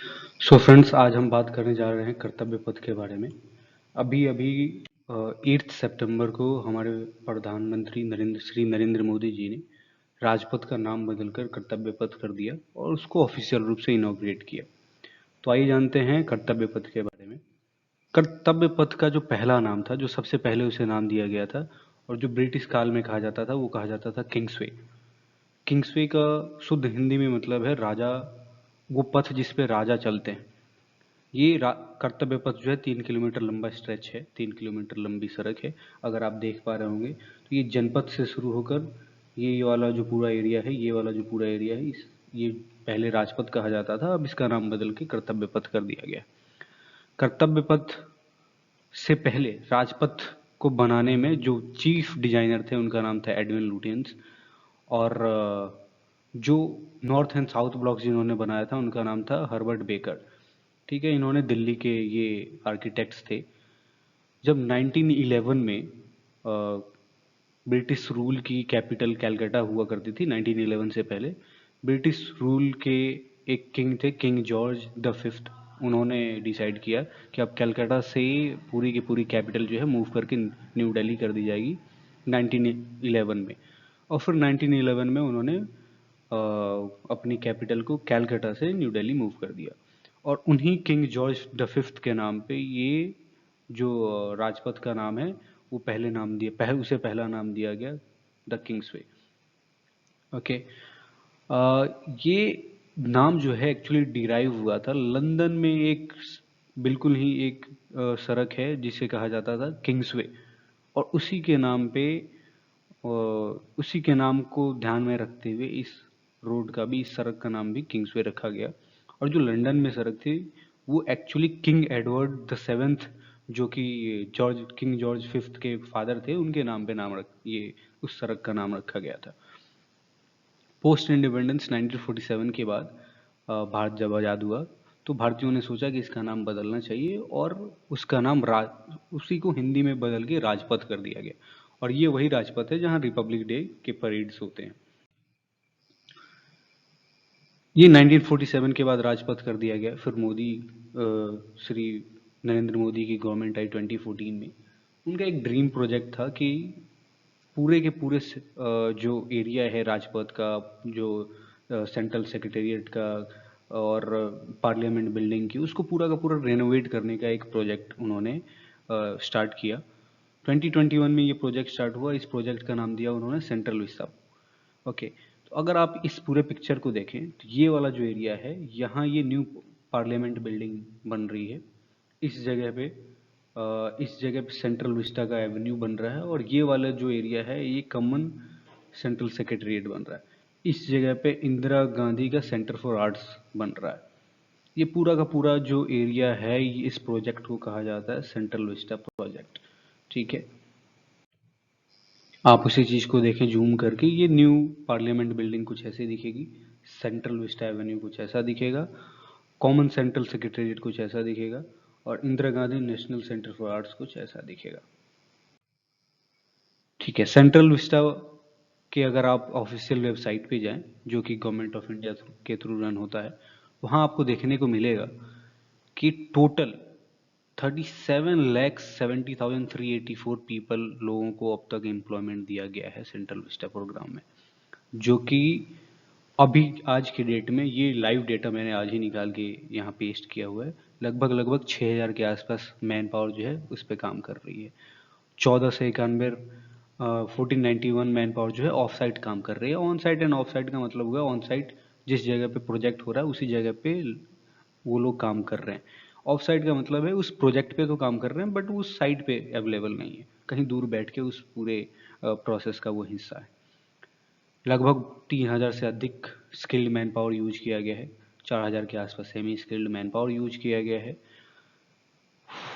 So friends, आज हम बात करने जा रहे हैं कर्तव्य पथ के बारे में। अभी अभी 8 सितंबर को हमारे प्रधानमंत्री श्री नरेंद्र मोदी जी ने राजपथ का नाम बदलकर कर्तव्य पथ कर दिया और उसको ऑफिशियल रूप से इनॉग्रेट किया। तो आइए जानते हैं कर्तव्य पथ के बारे में। कर्तव्य पथ का जो पहला नाम था, जो सबसे पहले उसे नाम दिया गया था और जो ब्रिटिश काल में कहा जाता था, वो कहा जाता था किंग्सवे। किंग्सवे का शुद्ध हिंदी में मतलब है राजा, वो पथ जिस पे राजा चलते हैं। ये कर्तव्य पथ जो है 3 किलोमीटर लंबा स्ट्रेच है, 3 किलोमीटर लंबी सड़क है। अगर आप देख पा रहे होंगे तो ये जनपथ से शुरू होकर ये वाला जो पूरा एरिया है, ये वाला जो पूरा एरिया है, ये पहले राजपथ कहा जाता था, अब इसका नाम बदल के कर्तव्य पथ कर दिया गया। कर्तव्य पथ से पहले राजपथ को बनाने में जो चीफ डिजाइनर थे उनका नाम था एडविन लुटियंस, और जो नॉर्थ एंड साउथ ब्लॉक जिन्होंने बनाया था उनका नाम था हर्बर्ट बेकर। ठीक है, इन्होंने दिल्ली के ये आर्किटेक्ट्स थे। जब 1911 में ब्रिटिश रूल की कैपिटल कैलकाटा हुआ करती थी, 1911 से पहले ब्रिटिश रूल के एक किंग थे, किंग जॉर्ज द फिफ्थ। उन्होंने डिसाइड किया कि अब कैलकाटा से पूरी की पूरी कैपिटल जो है मूव करके न्यू दिल्ली कर दी जाएगी 1911 में। और फिर 1911 में उन्होंने अपनी कैपिटल को कैलकाटा से न्यू दिल्ली मूव कर दिया। और उन्हीं किंग जॉर्ज द फिफ्थ के नाम पे ये जो राजपथ का नाम है, वो उसे पहला नाम दिया गया द किंग्सवे। ओके। ये नाम जो है एक्चुअली डिराइव हुआ था लंदन में बिल्कुल ही एक सड़क है जिसे कहा जाता था किंग्सवे, और उसी के नाम को ध्यान में रखते हुए इस रोड का भी, इस सड़क का नाम भी किंग्सवे रखा गया। और जो लंदन में सड़क थी वो actually king Edward the seventh, जो कि किंग जॉर्ज फिफ्थ के फादर थे, उनके नाम पे ये उस सड़क का नाम रखा गया था। पोस्ट इंडिपेंडेंस 1947 के बाद भारत जब आज़ाद हुआ तो भारतीयों ने सोचा कि इसका नाम बदलना चाहिए, और उसका नाम उसी को हिंदी में बदल के राजपथ कर दिया गया। और ये वही राजपथ है जहाँ रिपब्लिक डे के परेड्स होते हैं। ये 1947 के बाद राजपथ कर दिया गया। फिर श्री नरेंद्र मोदी की गवर्नमेंट आई 2014 में। उनका एक ड्रीम प्रोजेक्ट था कि पूरे के पूरे जो एरिया है राजपथ का, जो सेंट्रल सेक्रेटेरिएट का और पार्लियामेंट बिल्डिंग की, उसको पूरा का पूरा रेनोवेट करने का एक प्रोजेक्ट उन्होंने स्टार्ट किया। 2021 में ये प्रोजेक्ट स्टार्ट हुआ। इस प्रोजेक्ट का नाम दिया उन्होंने सेंट्रल विस्टा। ओके, तो अगर आप इस पूरे पिक्चर को देखें तो ये वाला जो एरिया है, यहाँ ये न्यू पार्लियामेंट बिल्डिंग बन रही है। इस जगह पे सेंट्रल विस्टा का एवेन्यू बन रहा है, और ये वाला जो एरिया है ये कॉमन सेंट्रल सेक्रेटेरिएट बन रहा है। इस जगह पे इंदिरा गांधी का सेंटर फॉर आर्ट्स बन रहा है। ये पूरा का पूरा जो एरिया है, इस प्रोजेक्ट को कहा जाता है सेंट्रल विस्टा प्रोजेक्ट। ठीक है, आप उसी चीज़ को देखें जूम करके, ये न्यू पार्लियामेंट बिल्डिंग कुछ ऐसे दिखेगी, सेंट्रल विस्टा एवेन्यू कुछ ऐसा दिखेगा, कॉमन सेंट्रल सेक्रेटेरिएट कुछ ऐसा दिखेगा, और Indira Gandhi national centre for arts कुछ ऐसा दिखेगा। ठीक है, सेंट्रल विस्टा के अगर आप ऑफिशियल वेबसाइट पे जाएं, जो कि गवर्नमेंट ऑफ इंडिया के थ्रू रन होता है, वहाँ आपको देखने को मिलेगा कि टोटल 37,70,384 पीपल, लोगों को अब तक एम्प्लॉयमेंट दिया गया है सेंट्रल विस्टा प्रोग्राम में। जो कि अभी आज के डेट में, ये लाइव डेटा मैंने आज ही निकाल के यहाँ पेस्ट किया हुआ है, लगभग 6,000 के आसपास मैन पावर जो है उस पर काम कर रही है। 1491 1491 मैन पावर जो है ऑफ साइट काम कर रही है। On site end of site का मतलब हुआ, ऑन साइट जिस जगह पे प्रोजेक्ट हो रहा है उसी जगह पे वो लोग काम कर रहे हैं। ऑफ साइट का मतलब है उस प्रोजेक्ट पे तो काम कर रहे हैं, बट उस साइट पे अवेलेबल नहीं है, कहीं दूर बैठ के उस पूरे प्रोसेस का वो हिस्सा है। लगभग 3,000 से अधिक स्किल्ड मैन पावर यूज किया गया है। 4,000 के आसपास semi skilled man power use किया गया है।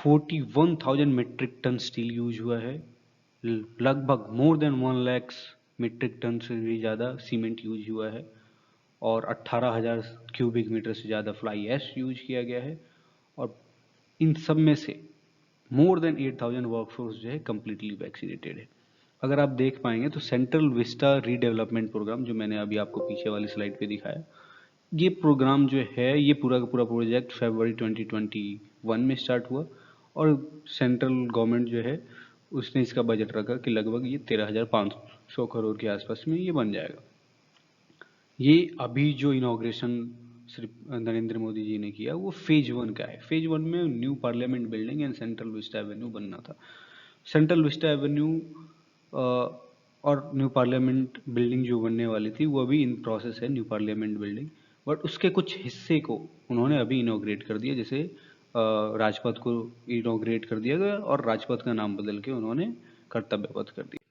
41,000 मीट्रिक टन स्टील यूज हुआ है। लगभग more than 1 lakh metric ton से भी ज़्यादा सीमेंट यूज हुआ है, और 18,000 क्यूबिक मीटर से ज़्यादा फ्लाई ऐश यूज किया गया है। और इन सब में से मोर देन 8,000 वर्कफोर्स जो है कम्प्लीटली वैक्सीनेटेड है। अगर आप देख पाएंगे तो सेंट्रल विस्टा रीडेवलपमेंट प्रोग्राम, जो मैंने अभी आपको पीछे वाली स्लाइड पे दिखाया, ये प्रोग्राम जो है, ये पूरा का पूरा प्रोजेक्ट फरवरी 2021 में स्टार्ट हुआ और सेंट्रल गवर्नमेंट जो है उसने इसका बजट रखा कि लगभग ये 13,500 करोड़ के आसपास में ये बन जाएगा। ये अभी जो इनॉग्रेशन श्री नरेंद्र मोदी जी ने किया वो फेज 1 का है। फेज 1 में new parliament building and central Vista Avenue बनना था। सेंट्रल विस्टा एवेन्यू और न्यू पार्लियामेंट बिल्डिंग जो बनने वाली थी वो अभी इन प्रोसेस है, न्यू पार्लियामेंट बिल्डिंग। बट उसके कुछ हिस्से को उन्होंने अभी इनॉग्रेट कर दिया, जैसे राजपथ को इनॉग्रेट कर दिया गया और राजपथ का नाम बदल के उन्होंने कर्तव्य पथ कर दिया।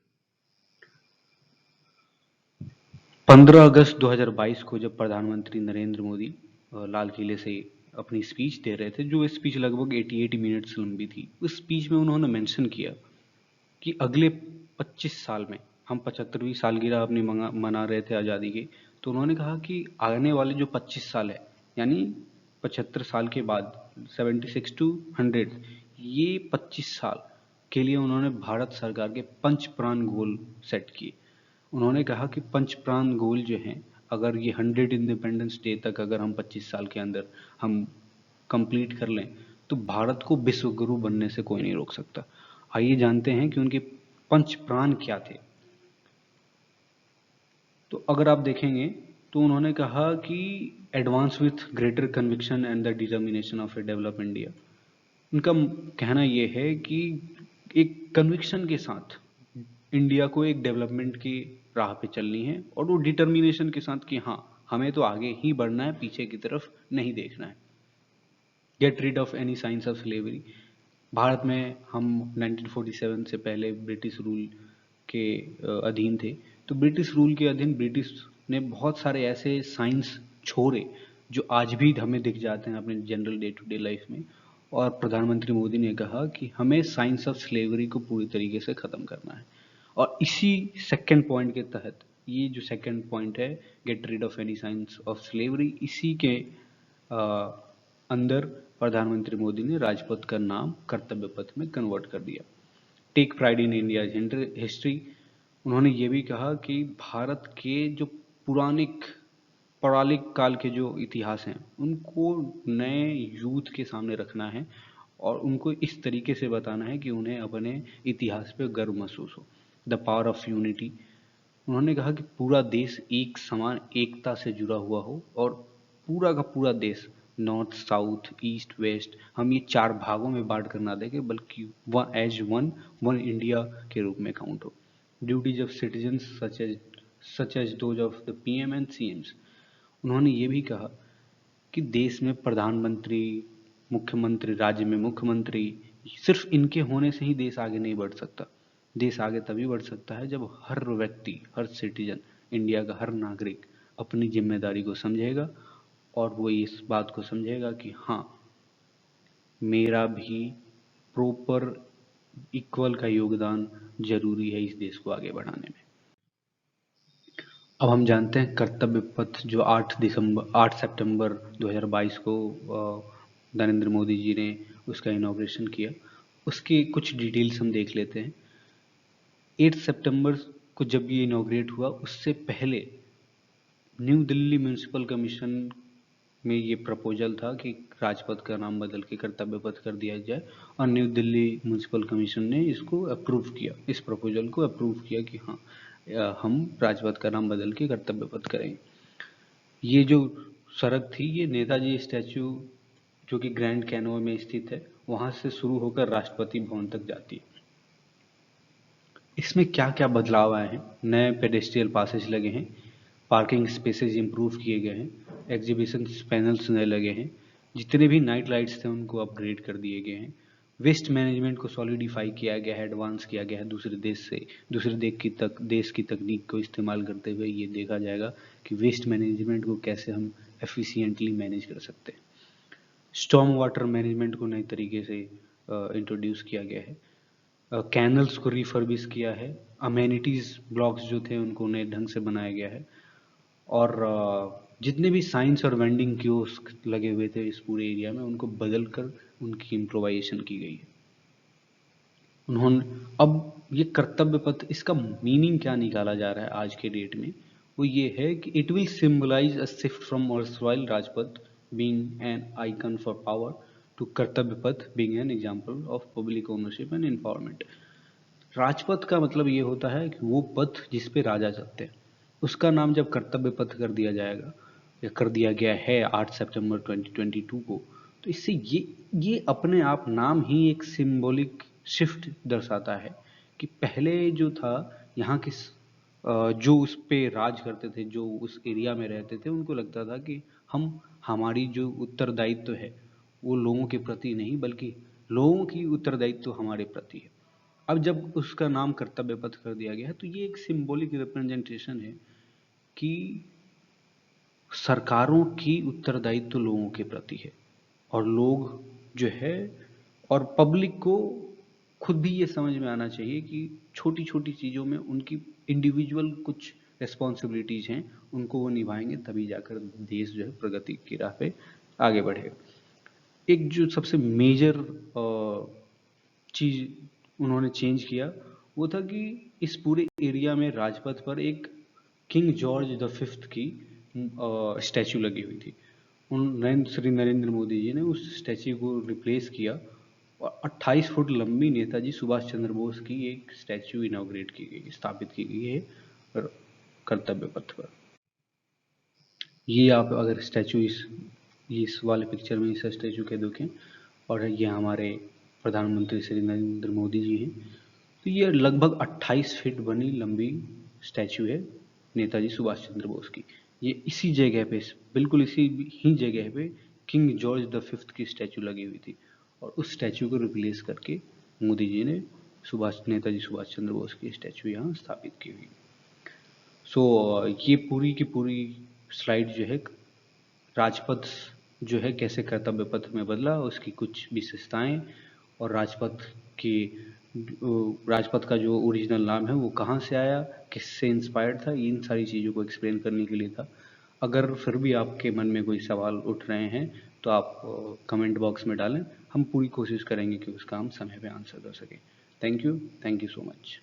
15 अगस्त 2022 को जब प्रधानमंत्री नरेंद्र मोदी लाल किले से अपनी स्पीच दे रहे थे, जो स्पीच लगभग 88 मिनट्स लंबी थी, उस स्पीच में उन्होंने मेंशन किया कि अगले 25 साल में, हम 75वीं सालगिरह अपनी मना रहे थे आज़ादी की, तो उन्होंने कहा कि आने वाले जो 25 साल है, यानी 75 साल के बाद 76 टू 100, ये 25 साल के लिए उन्होंने भारत सरकार के पंच प्राण गोल सेट किए। उन्होंने कहा कि पंच प्राण गोल जो हैं, अगर ये 100 इंडिपेंडेंस डे तक अगर हम 25 साल के अंदर हम कंप्लीट कर लें तो भारत को विश्व गुरु बनने से कोई नहीं रोक सकता। आइए जानते हैं कि उनके पंच प्राण क्या थे। तो अगर आप देखेंगे तो उन्होंने कहा कि advance with greater conviction and the determination of A develop India. उनका कहना यह है कि एक कन्विक्शन के साथ इंडिया को एक डेवलपमेंट की राह पे चलनी है और वो डिटर्मिनेशन के साथ कि हाँ, हमें तो आगे ही बढ़ना है, पीछे की तरफ नहीं देखना है। Get rid of any science of slavery. Bharat में हम 1947 से पहले ब्रिटिश रूल के अधीन थे, तो ब्रिटिश रूल के अधीन ब्रिटिश ने बहुत सारे ऐसे साइंस छोड़े जो आज भी हमें दिख जाते हैं अपने general day to day life में। और प्रधानमंत्री मोदी ने कहा कि हमें साइंस ऑफ स्लेवरी को पूरी तरीके से ख़त्म करना है। और इसी सेकंड पॉइंट के तहत, ये जो सेकंड पॉइंट है, get rid of any science of slavery, इसी के अंदर प्रधानमंत्री मोदी ने राजपथ का नाम कर्तव्य पथ में कन्वर्ट कर दिया। Take pride in India history. उन्होंने ये भी कहा कि भारत के जो पौराणिक काल के जो इतिहास हैं उनको नए यूथ के सामने रखना है और उनको इस तरीके से बताना है कि उन्हें अपने इतिहास पे गर्व महसूस हो। The power of unity. उन्होंने कहा कि पूरा देश एक समान एकता से जुड़ा हुआ हो और पूरा का पूरा देश, नॉर्थ साउथ ईस्ट वेस्ट, हम ये 4 भागों में बांट कर ना देखें बल्कि एज वन इंडिया के रूप में काउंट हो। Duties of citizens such as those of the PM and CMs. उन्होंने ये भी कहा कि देश में प्रधानमंत्री, मुख्यमंत्री, राज्य में मुख्यमंत्री, सिर्फ इनके होने से ही देश आगे नहीं बढ़ सकता। देश आगे तभी बढ़ सकता है जब हर व्यक्ति, हर सिटीजन, इंडिया का हर नागरिक अपनी जिम्मेदारी को समझेगा और वो इस बात को समझेगा कि हाँ, मेरा भी प्रॉपर इक्वल का योगदान जरूरी है इस देश को आगे बढ़ाने में। अब हम जानते हैं कर्तव्य पथ जो 8 सितंबर 2022 को नरेंद्र मोदी जी ने उसका इनॉग्रेशन किया, उसकी कुछ डिटेल्स हम देख लेते हैं। 8 सितंबर को जब ये इनॉग्रेट हुआ, उससे पहले न्यू दिल्ली म्यूनिसिपल कमीशन में ये प्रपोजल था कि राजपथ का नाम बदल के कर्तव्य पथ कर दिया जाए और न्यू दिल्ली म्यूनिसिपल कमीशन ने इसको अप्रूव किया, इस प्रपोजल को अप्रूव किया कि हाँ, हम राजपथ का नाम बदल के कर्तव्य पथ करेंगे। ये जो सड़क थी, ये नेताजी स्टैचू जो कि ग्रैंड कैनोन में स्थित है, वहां से शुरू होकर राष्ट्रपति भवन तक जाती है। इसमें क्या क्या बदलाव आए हैं? नए पेडेस्ट्रियल पासेज लगे हैं, पार्किंग स्पेसेस इंप्रूव किए गए हैं, एग्जीबिशन पैनल्स नए लगे हैं, जितने भी नाइट लाइट्स थे उनको अपग्रेड कर दिए गए हैं। वेस्ट मैनेजमेंट को सॉलिडिफाई किया गया है, एडवांस किया गया है। दूसरे देश की तकनीक को इस्तेमाल करते हुए ये देखा जाएगा कि वेस्ट मैनेजमेंट को कैसे हम एफिशिएंटली मैनेज कर सकते हैं। स्टॉर्म वाटर मैनेजमेंट को नए तरीके से इंट्रोड्यूस किया गया है। कैनल्स को रिफर्बिश किया है। अमेनिटीज ब्लॉक्स जो थे उनको नए ढंग से बनाया गया है और जितने भी साइंस और वेंडिंग कियोस्क लगे हुए थे इस पूरे एरिया में, उनको बदल कर उनकी इम्प्रोवाइजेशन की गई है। उन्होंने अब ये कर्तव्य पथ, इसका मीनिंग क्या निकाला जा रहा है आज के डेट में, वो ये है कि it will symbolise a shift from erstwhile Rajpath being an icon for power to Kartavya Path being an example of public ownership and empowerment. Rajpath का मतलब ये होता है कि वो पथ जिस पे राजा चलते हैं, उसका नाम जब कर्तव्य पथ कर दिया जाएगा या कर दिया गया है 8 सितंबर 2022 को, तो इससे ये अपने आप नाम ही एक सिंबॉलिक शिफ्ट दर्शाता है कि पहले जो था यहाँ के जो उस पे राज करते थे, जो उस एरिया में रहते थे, उनको लगता था कि हमारी जो उत्तरदायित्व है वो लोगों के प्रति नहीं बल्कि लोगों की उत्तरदायित्व हमारे प्रति है। अब जब उसका नाम कर्तव्य पथ कर दिया गया है तो ये एक सिंबॉलिक रिप्रेजेंटेशन है कि सरकारों की उत्तरदायित्व लोगों के प्रति है और लोग जो है और पब्लिक को खुद भी ये समझ में आना चाहिए कि छोटी छोटी चीज़ों में उनकी इंडिविजुअल कुछ रिस्पॉन्सिबिलिटीज हैं, उनको वो निभाएंगे तभी जाकर देश जो है प्रगति की राह पे आगे बढ़ेगा। एक जो सबसे मेजर चीज़ उन्होंने चेंज किया वो था कि इस पूरे एरिया में राजपथ पर एक किंग जॉर्ज द फिफ्थ की स्टैचू लगी हुई थी। श्री नरेंद्र मोदी जी ने उस स्टैचू को रिप्लेस किया और 28 फुट लंबी नेताजी सुभाष चंद्र बोस की एक स्टैचू इनॉग्रेट की गई, स्थापित की गई है कर्तव्य पथ पर। ये आप अगर स्टैचू इस वाले पिक्चर में इस स्टैचू के देखें और ये हमारे प्रधानमंत्री श्री नरेंद्र मोदी जी हैं, तो ये लगभग 28 फीट बनी लंबी स्टैचू है नेताजी सुभाष चंद्र बोस की। ये इसी जगह पे, बिल्कुल इसी ही जगह पे किंग जॉर्ज द फिफ्थ की स्टैचू लगी हुई थी और उस स्टैचू को रिप्लेस करके मोदी जी ने नेताजी सुभाष चंद्र बोस की स्टैचू यहाँ स्थापित की हुई। सो ये पूरी की पूरी स्लाइड जो है राजपथ जो है कैसे कर्तव्य पथ में बदला, उसकी कुछ विशेषताएं और राजपथ का जो ओरिजिनल नाम है वो कहाँ से आया, किससे इंस्पायर्ड था, इन सारी चीज़ों को एक्सप्लेन करने के लिए था। अगर फिर भी आपके मन में कोई सवाल उठ रहे हैं तो आप कमेंट बॉक्स में डालें, हम पूरी कोशिश करेंगे कि उसका हम समय पे आंसर कर सकें। Thank you so much.